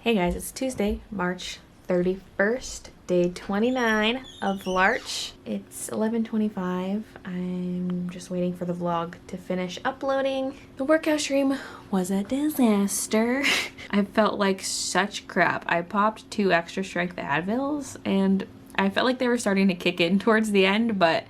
Hey guys, it's Tuesday, March 31st, day 29 of Vlarch. It's 11:25. I'm just waiting for the vlog to finish uploading. The workout stream was a disaster. I felt like such crap. I popped 2 extra strength Advils and I felt like they were starting to kick in towards the end, but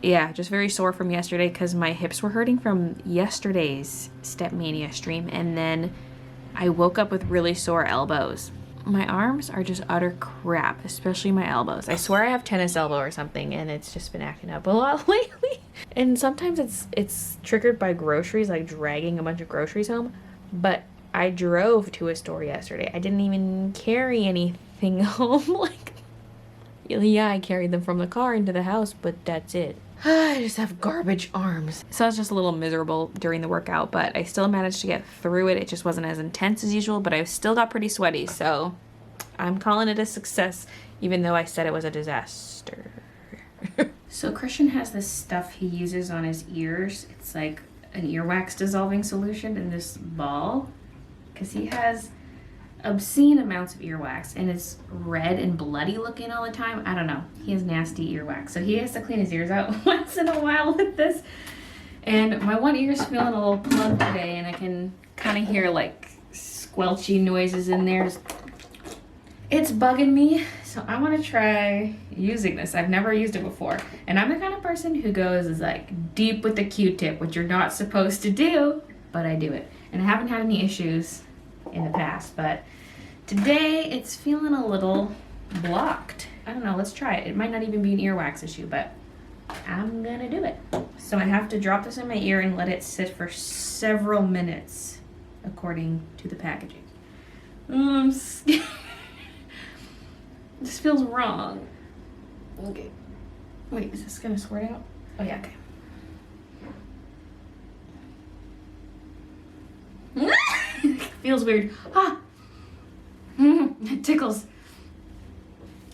yeah, just very sore from yesterday because my hips were hurting from yesterday's Step Mania stream, and then I woke up with really sore elbows. My arms are just utter crap, especially my elbows. I swear I have tennis elbow or something, and it's just been acting up a lot lately. And sometimes it's triggered by groceries, like dragging a bunch of groceries home. But I drove to a store yesterday. I didn't even carry anything home. Like, yeah, I carried them from the car into the house, but that's it. I just have garbage arms. So I was just a little miserable during the workout, but I still managed to get through it. It just wasn't as intense as usual, but I still got pretty sweaty, so I'm calling it a success, even though I said it was a disaster. So Christian has this stuff he uses on his ears. It's like an earwax dissolving solution in this ball, because he has obscene amounts of earwax and it's red and bloody looking all the time. I don't know. He has nasty earwax, so he has to clean his ears out once in a while with this. And my one ear's feeling a little plugged today, and I can kind of hear like squelchy noises in there. It's bugging me, so I want to try using this. I've never used it before, and I'm the kind of person who goes like deep with the Q-tip, which you're not supposed to do, but I do it, and I haven't had any issues in the past, but today it's feeling a little blocked. I don't know, let's try it. It might not even be an earwax issue, but I'm gonna do it. So I have to drop this in my ear and let it sit for several minutes according to the packaging. I'm scared. This feels wrong. Okay. Wait, is this gonna squirt out? Oh yeah, okay. Feels weird. Ah! It tickles.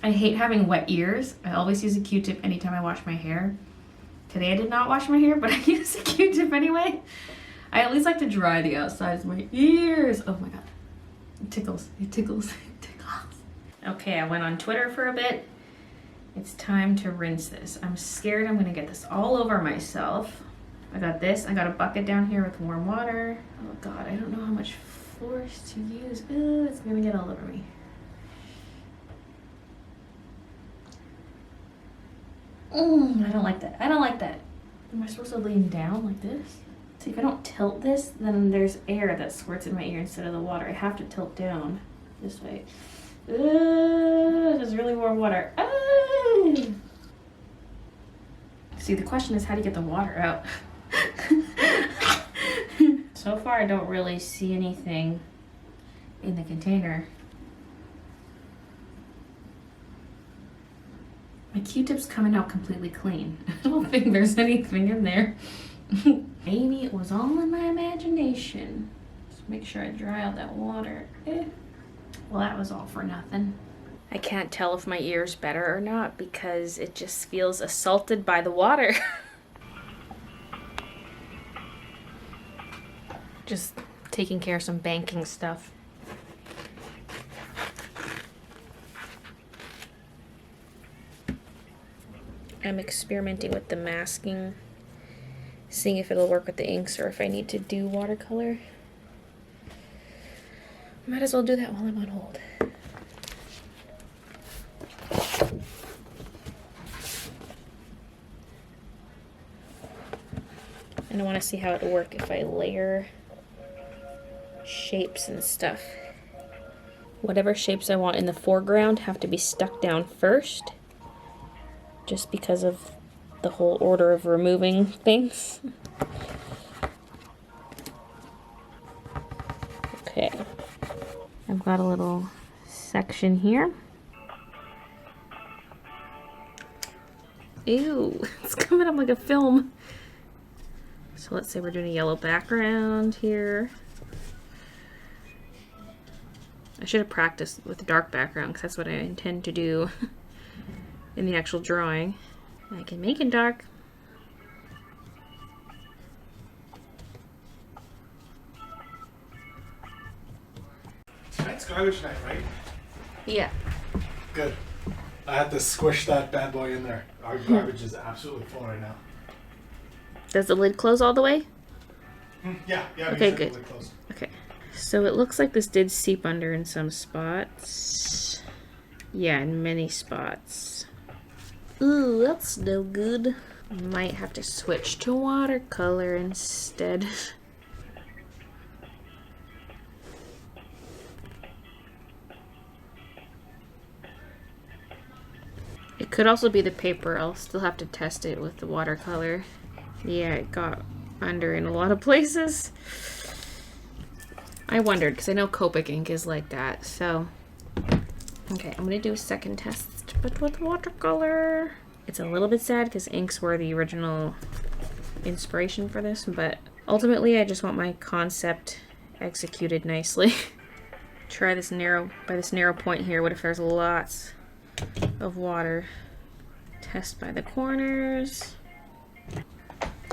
I hate having wet ears. I always use a Q-tip anytime I wash my hair. Today I did not wash my hair, but I use a Q-tip anyway. I at least like to dry the outsides of my ears. Oh my god. It tickles. It tickles. It tickles. Okay, I went on Twitter for a bit. It's time to rinse this. I'm scared I'm gonna get this all over myself. I got this. I got a bucket down here with warm water. Oh god, I don't know how much force to use. Ooh, it's gonna get all over me. I don't like that. I don't like that. Am I supposed to lean down like this? See, if I don't tilt this, then there's air that squirts in my ear instead of the water. I have to tilt down this way. This is really warm water. See, the question is, how do you get the water out? So far, I don't really see anything in the container. My Q-tip's coming out completely clean. I don't think there's anything in there. Maybe it was all in my imagination. Just make sure I dry out that water. Well, that was all for nothing. I can't tell if my ear's better or not because it just feels assaulted by the water. Just taking care of some banking stuff. I'm experimenting with the masking, seeing if it'll work with the inks or if I need to do watercolor. Might as well do that while I'm on hold. And I want to see how it'll work if I layer shapes and stuff. Whatever shapes I want in the foreground have to be stuck down first, just because of the whole order of removing things. Okay, I've got a little section here. Ew, it's coming up like a film. So let's say we're doing a yellow background here. I should have practiced with a dark background because that's what I intend to do in the actual drawing. I can make it dark. That's garbage night, right? Yeah. Good. I had to squish that bad boy in there. Our garbage is absolutely full right now. Does the lid close all the way? Yeah, Okay, good. The lid closed. Okay. So it looks like this did seep under in some spots. Yeah, in many spots. Ooh, that's no good. Might have to switch to watercolor instead. It could also be the paper. I'll still have to test it with the watercolor. Yeah, it got under in a lot of places. I wondered, because I know Copic ink is like that, so... Okay, I'm going to do a second test, but with watercolor. It's a little bit sad, because inks were the original inspiration for this, but ultimately I just want my concept executed nicely. Try this narrow, by this narrow point here, what if there's lots of water? Test by the corners.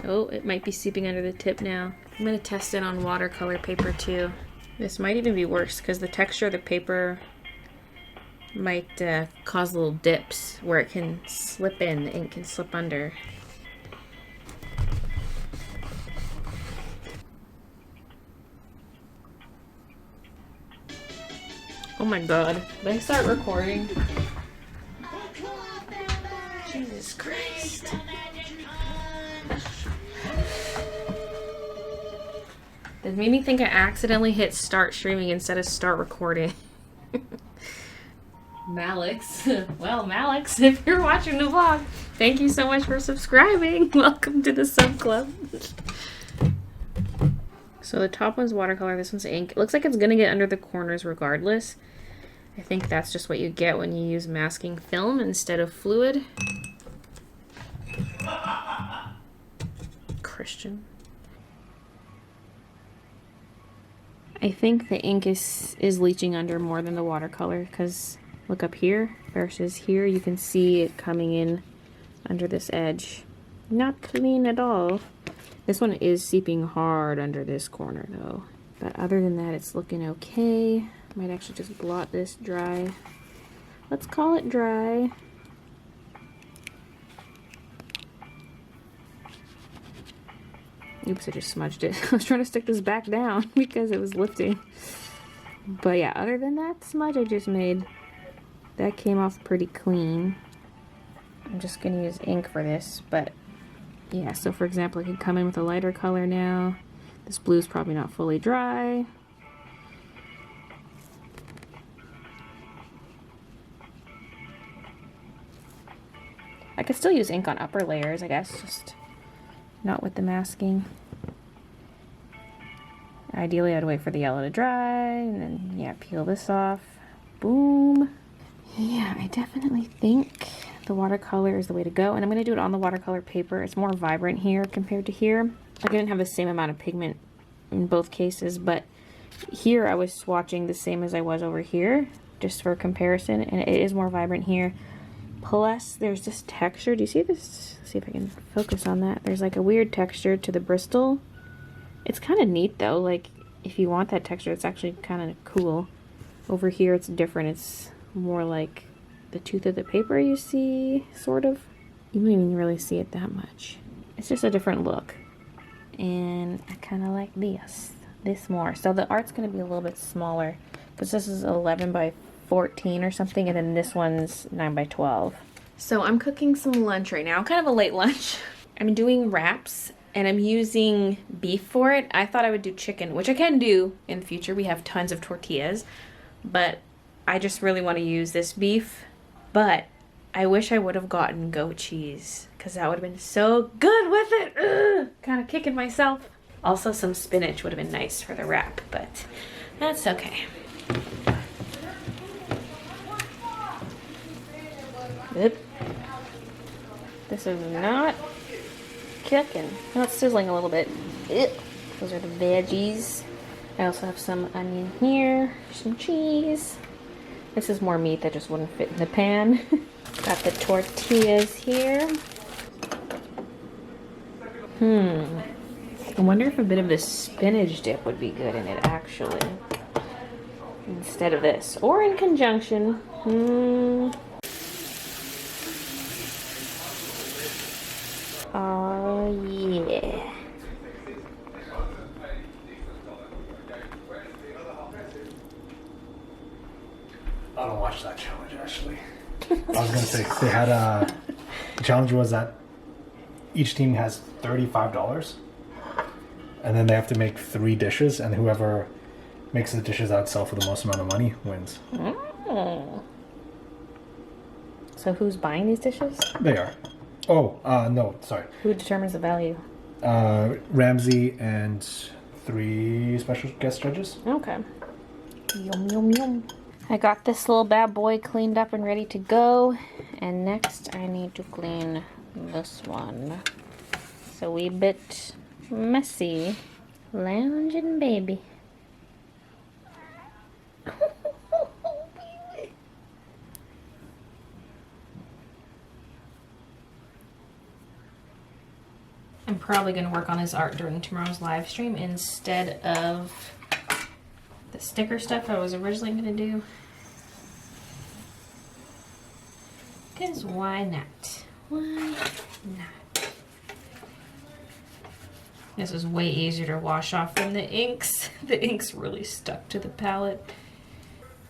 Oh, it might be seeping under the tip now. I'm going to test it on watercolor paper too. This might even be worse because the texture of the paper might cause little dips where it can slip in, the ink can slip under. Oh my god, did I start recording? Jesus Christ. It made me think I accidentally hit start streaming instead of start recording. Malix. Well, Malix, if you're watching the vlog, thank you so much for subscribing. Welcome to the sub club. So the top one's watercolor, this one's ink. It looks like it's gonna get under the corners regardless. I think that's just what you get when you use masking film instead of fluid. Christian. I think the ink is leaching under more than the watercolor, because look up here versus here, you can see it coming in under this edge. Not clean at all. This one is seeping hard under this corner though. But other than that, it's looking okay. Might actually just blot this dry. Let's call it dry. Oops, I just smudged it. I was trying to stick this back down because it was lifting. But yeah, other than that smudge I just made, that came off pretty clean. I'm just gonna use ink for this, but yeah, so for example, I could come in with a lighter color now. This blue's probably not fully dry. I could still use ink on upper layers, I guess, just not with the masking. Ideally, I'd wait for the yellow to dry, and then, yeah, peel this off. Boom. Yeah, I definitely think the watercolor is the way to go, and I'm going to do it on the watercolor paper. It's more vibrant here compared to here. Like, I didn't have the same amount of pigment in both cases, but here I was swatching the same as I was over here, just for comparison, and it is more vibrant here. Plus, there's this texture. Do you see this? Let's see if I can focus on that. There's like a weird texture to the Bristol. It's kind of neat though. Like, if you want that texture, it's actually kind of cool. Over here, it's different. It's more like the tooth of the paper, you see, sort of. You don't even really see it that much. It's just a different look. And I kind of like this more. So the art's going to be a little bit smaller because this is 11 by 14 or something, and then this one's 9 by 12. So I'm cooking some lunch right now, kind of a late lunch. I'm doing wraps, and I'm using beef for it. I thought I would do chicken, which I can do in the future. We have tons of tortillas, but I just really want to use this beef. But I wish I would have gotten goat cheese, because that would have been so good with it. Kind of kicking myself. Also, some spinach would have been nice for the wrap, but that's okay. Yep. This is not cooking. Oh, it's sizzling a little bit. Yep. Those are the veggies. I also have some onion here, some cheese. This is more meat that just wouldn't fit in the pan. Got the tortillas here. I wonder if a bit of the spinach dip would be good in it, actually. instead of this, or in conjunction. Oh yeah. I don't watch that challenge actually. I was gonna say they had the challenge was that each team has $35, and then they have to make 3 dishes, and whoever makes the dishes that sell for the most amount of money wins. Mm. So who's buying these dishes? They are. Oh, no, sorry. Who determines the value? Ramsey and 3 special guest judges. Okay. Yum, yum, yum. I got this little bad boy cleaned up and ready to go. And next I need to clean this one. It's a wee bit messy. Lounging baby. I'm probably going to work on this art during tomorrow's live stream instead of the sticker stuff I was originally going to do. Because why not? Why not? This is way easier to wash off than the inks. The inks really stuck to the palette.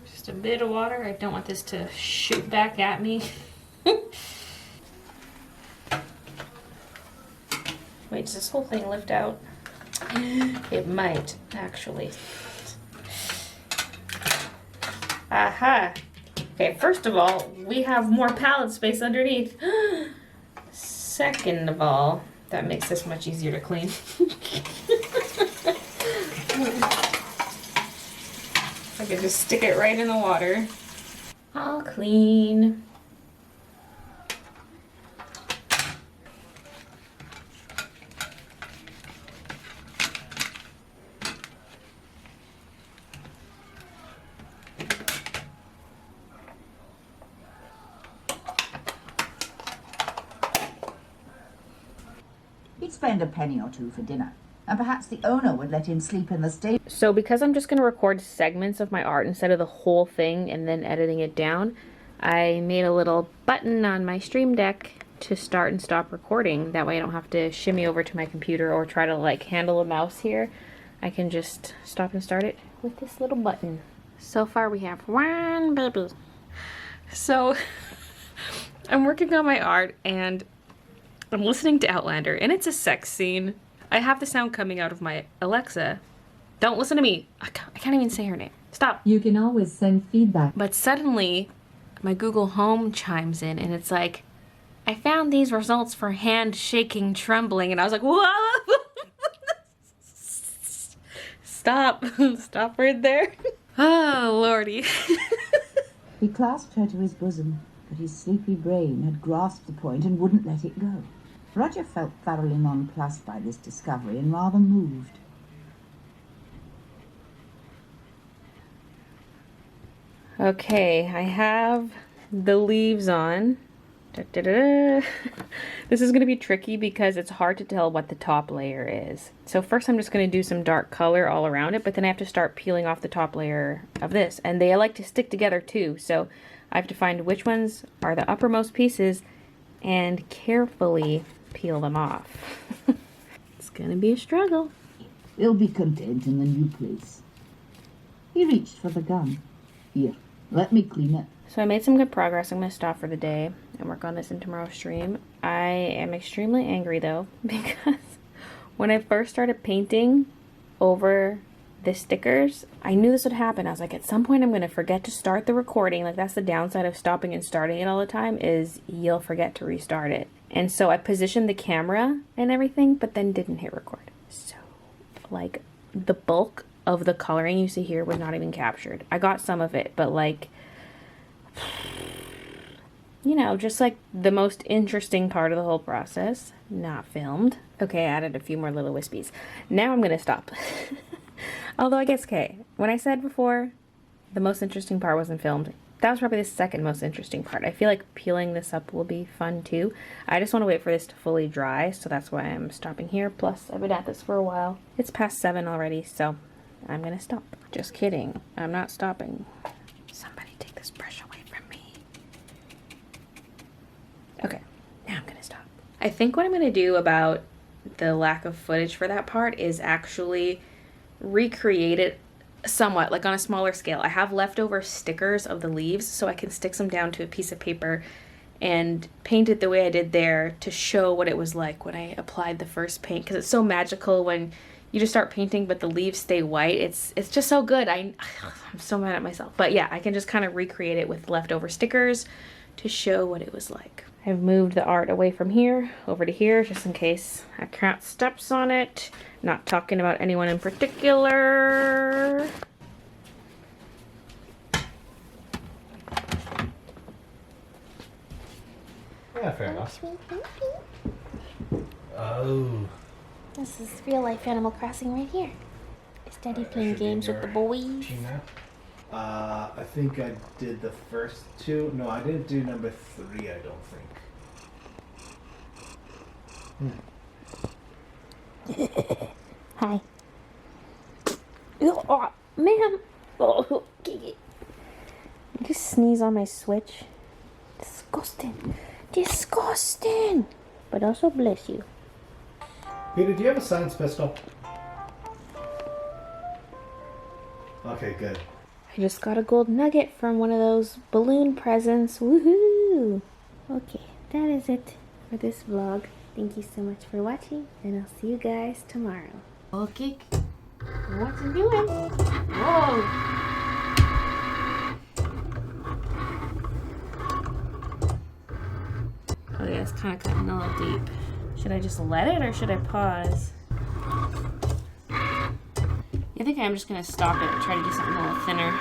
Just a bit of water. I don't want this to shoot back at me. Wait, does this whole thing lift out? It might, actually. Aha! Okay, first of all, we have more palette space underneath. Second of all, that makes this much easier to clean. I could just stick it right in the water. All clean. He'd spend a penny or 2 for dinner, and perhaps the owner would let him sleep in the stable. So because I'm just going to record segments of my art instead of the whole thing and then editing it down, I made a little button on my Stream Deck to start and stop recording. That way I don't have to shimmy over to my computer or try to like handle a mouse here. I can just stop and start it with this little button. So far we have one baby. So I'm working on my art and I'm listening to Outlander, and it's a sex scene. I have the sound coming out of my Alexa. Don't listen to me. I can't even say her name. Stop. You can always send feedback. But suddenly, my Google Home chimes in, and it's like, I found these results for hand shaking trembling, and I was like, whoa! Stop. Stop right there. Oh, Lordy. He clasped her to his bosom, but his sleepy brain had grasped the point and wouldn't let it go. Roger felt thoroughly nonplussed by this discovery and rather moved. Okay, I have the leaves on. Da-da-da. This is going to be tricky because it's hard to tell what the top layer is. So first I'm just going to do some dark color all around it, but then I have to start peeling off the top layer of this. And they like to stick together too, so I have to find which ones are the uppermost pieces and carefully peel them off. It's going to be a struggle. We'll be content in the new place. He reached for the gun. Here, let me clean it. So I made some good progress. I'm going to stop for the day and work on this in tomorrow's stream. I am extremely angry though, because when I first started painting over the stickers, I knew this would happen. I was like, at some point I'm going to forget to start the recording. Like, that's the downside of stopping and starting it all the time, is you'll forget to restart it. And so I positioned the camera and everything, but then didn't hit record. So like the bulk of the coloring you see here was not even captured. I got some of it, but like, you know, just like the most interesting part of the whole process, not filmed. Okay, I added a few more little wispies. Now I'm gonna stop. Although I guess, okay, when I said before the most interesting part wasn't filmed, that was probably the second most interesting part. I feel like peeling this up will be fun too. I just want to wait for this to fully dry, so that's why I'm stopping here. Plus, I've been at this for a while. It's past 7 already, so I'm gonna stop. Just kidding. I'm not stopping. Somebody take this brush away from me. Okay, now I'm gonna stop. I think what I'm gonna do about the lack of footage for that part is actually recreate it somewhat, like on a smaller scale. I have leftover stickers of the leaves, so I can stick them down to a piece of paper and paint it the way I did there to show what it was like when I applied the first paint, because it's so magical when you just start painting but the leaves stay white. It's just so good. I'm so mad at myself. But yeah, I can just kind of recreate it with leftover stickers to show what it was like. I've moved the art away from here over to here just in case a cat steps on it. Not talking about anyone in particular. Yeah, fair enough. Oh. This is real life Animal Crossing right here. Is Daddy playing games with the boys? I think I did the first two. No, I didn't do number 3, I don't think. Hi. Oh, ma'am. Oh, you just sneeze on my Switch. Disgusting. Disgusting. But also bless you. Peter, do you have a science pistol? Okay, good. I just got a gold nugget from one of those balloon presents. Woohoo! Okay, that is it for this vlog. Thank you so much for watching, and I'll see you guys tomorrow. Okay, what's it doing? Whoa! Okay, it's kind of cutting a little deep. Should I just let it or should I pause? I think I'm just gonna stop it and try to do something a little thinner.